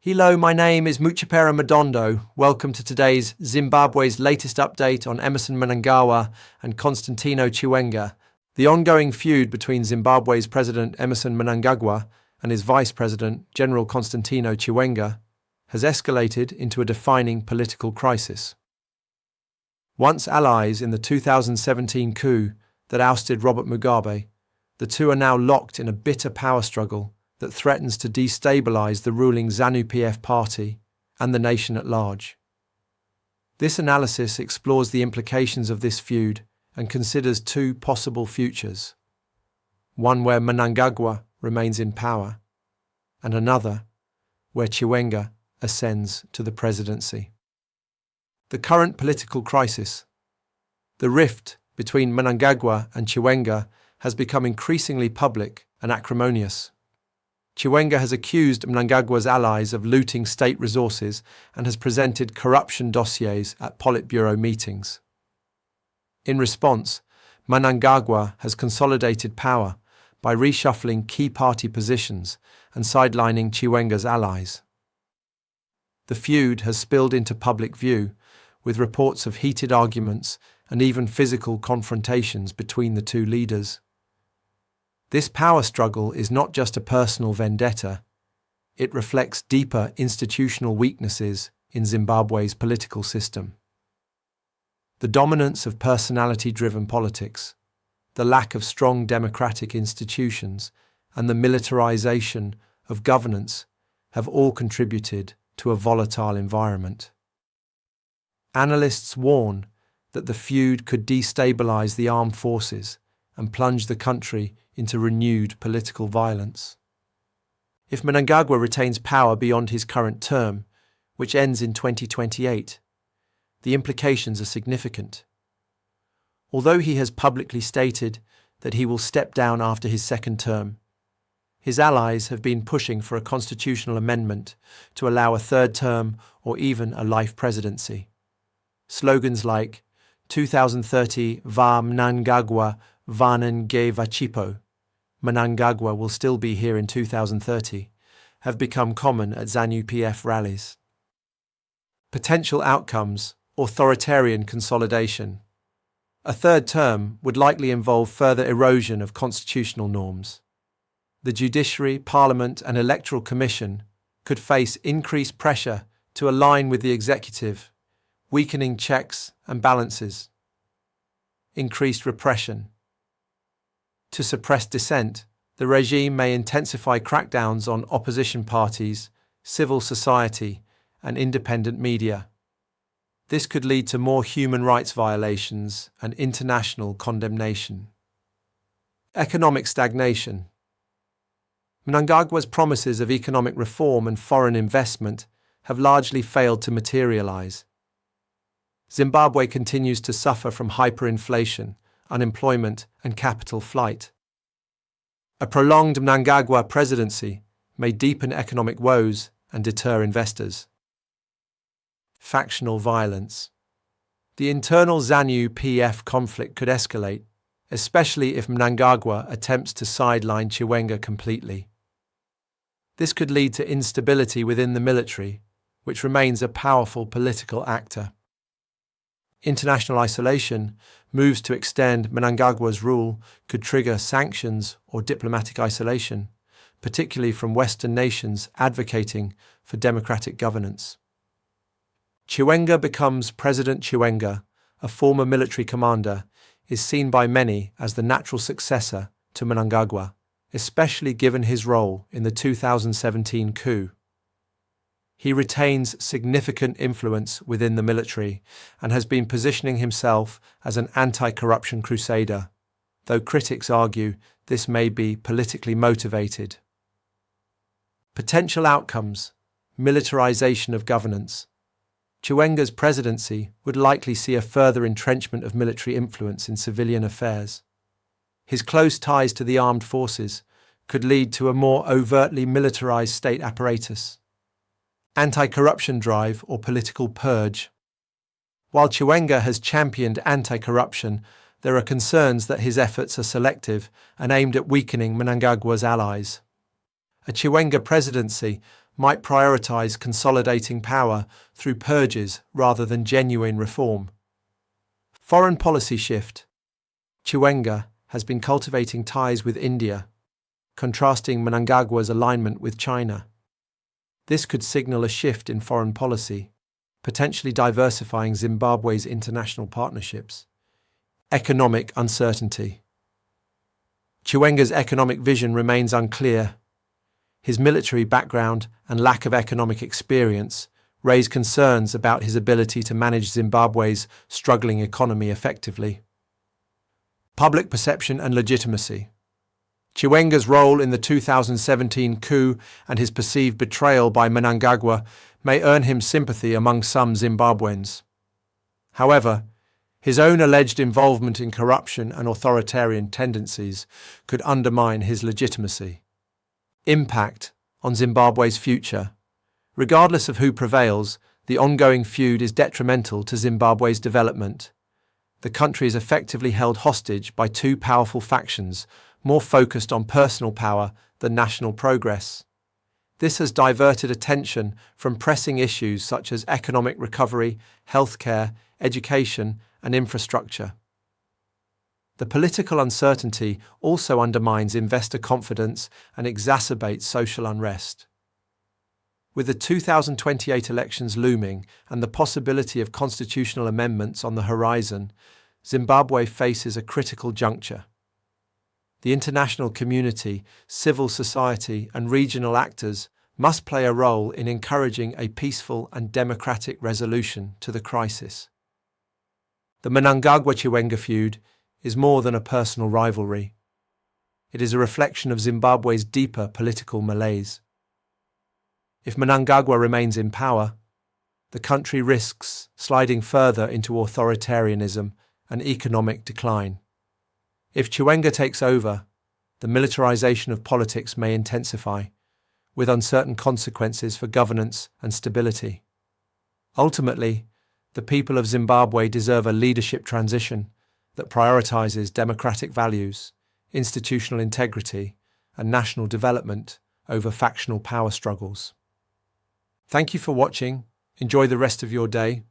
Hello, my name is Muchipera Madondo. Welcome to today's Zimbabwe's latest update on Emmerson Mnangagwa and Constantino Chiwenga. The ongoing feud between Zimbabwe's President Emmerson Mnangagwa and his Vice President, General Constantino Chiwenga, has escalated into a defining political crisis. Once allies in the 2017 coup that ousted Robert Mugabe, the two are now locked in a bitter power struggle that threatens to destabilise the ruling ZANU-PF party and the nation at large. This analysis explores the implications of this feud and considers two possible futures, one where Mnangagwa remains in power, and another where Chiwenga ascends to the presidency. The current political crisis. The rift between Mnangagwa and Chiwenga has become increasingly public and acrimonious. Chiwenga has accused Mnangagwa's allies of looting state resources and has presented corruption dossiers at Politburo meetings. In response, Mnangagwa has consolidated power by reshuffling key party positions and sidelining Chiwenga's allies. The feud has spilled into public view, with reports of heated arguments and even physical confrontations between the two leaders. This power struggle is not just a personal vendetta, it reflects deeper institutional weaknesses in Zimbabwe's political system. The dominance of personality-driven politics, the lack of strong democratic institutions, and the militarization of governance have all contributed to a volatile environment. Analysts warn that the feud could destabilize the armed forces and plunge the country into renewed political violence. If Mnangagwa retains power beyond his current term, which ends in 2028, the implications are significant. Although he has publicly stated that he will step down after his second term, his allies have been pushing for a constitutional amendment to allow a third term or even a life presidency. Slogans like 2030 Va Mnangagwa Vanenge Vachipo, Mnangagwa will still be here in 2030, have become common at ZANU-PF rallies. Potential outcomes: authoritarian consolidation. A third term would likely involve further erosion of constitutional norms. The judiciary, parliament, and electoral commission could face increased pressure to align with the executive, weakening checks and balances. Increased repression. To suppress dissent, the regime may intensify crackdowns on opposition parties, civil society, and independent media. This could lead to more human rights violations and international condemnation. Economic stagnation. Mnangagwa's promises of economic reform and foreign investment have largely failed to materialize. Zimbabwe continues to suffer from hyperinflation, unemployment, and capital flight. A prolonged Mnangagwa presidency may deepen economic woes and deter investors. Factional violence. The internal ZANU-PF conflict could escalate, especially if Mnangagwa attempts to sideline Chiwenga completely. This could lead to instability within the military, which remains a powerful political actor. International isolation, moves to extend Mnangagwa's rule, could trigger sanctions or diplomatic isolation, particularly from Western nations advocating for democratic governance. Chiwenga becomes President Chiwenga, a former military commander, is seen by many as the natural successor to Mnangagwa, especially given his role in the 2017 coup. He retains significant influence within the military and has been positioning himself as an anti-corruption crusader, though critics argue this may be politically motivated. Potential outcomes: militarization of governance. Chiwenga's presidency would likely see a further entrenchment of military influence in civilian affairs. His close ties to the armed forces could lead to a more overtly militarized state apparatus. Anti-corruption drive or political purge. While Chiwenga has championed anti-corruption, there are concerns that his efforts are selective and aimed at weakening Mnangagwa's allies. A Chiwenga presidency might prioritize consolidating power through purges rather than genuine reform. Foreign policy shift. Chiwenga has been cultivating ties with India, contrasting Mnangagwa's alignment with China. This could signal a shift in foreign policy, potentially diversifying Zimbabwe's international partnerships. Economic uncertainty. Chiwenga's economic vision remains unclear. His military background and lack of economic experience raise concerns about his ability to manage Zimbabwe's struggling economy effectively. Public perception and legitimacy. Chiwenga's role in the 2017 coup and his perceived betrayal by Mnangagwa may earn him sympathy among some Zimbabweans. However, his own alleged involvement in corruption and authoritarian tendencies could undermine his legitimacy. Impact on Zimbabwe's future. Regardless of who prevails, the ongoing feud is detrimental to Zimbabwe's development. The country is effectively held hostage by two powerful factions, more focused on personal power than national progress. This has diverted attention from pressing issues such as economic recovery, healthcare, education, and infrastructure. The political uncertainty also undermines investor confidence and exacerbates social unrest. With the 2028 elections looming and the possibility of constitutional amendments on the horizon, Zimbabwe faces a critical juncture. The international community, civil society, and regional actors must play a role in encouraging a peaceful and democratic resolution to the crisis. The Mnangagwa-Chiwenga feud is more than a personal rivalry. It is a reflection of Zimbabwe's deeper political malaise. If Mnangagwa remains in power, the country risks sliding further into authoritarianism and economic decline. If Chiwenga takes over, the militarization of politics may intensify, with uncertain consequences for governance and stability. Ultimately, the people of Zimbabwe deserve a leadership transition that prioritizes democratic values, institutional integrity, and national development over factional power struggles. Thank you for watching. Enjoy the rest of your day.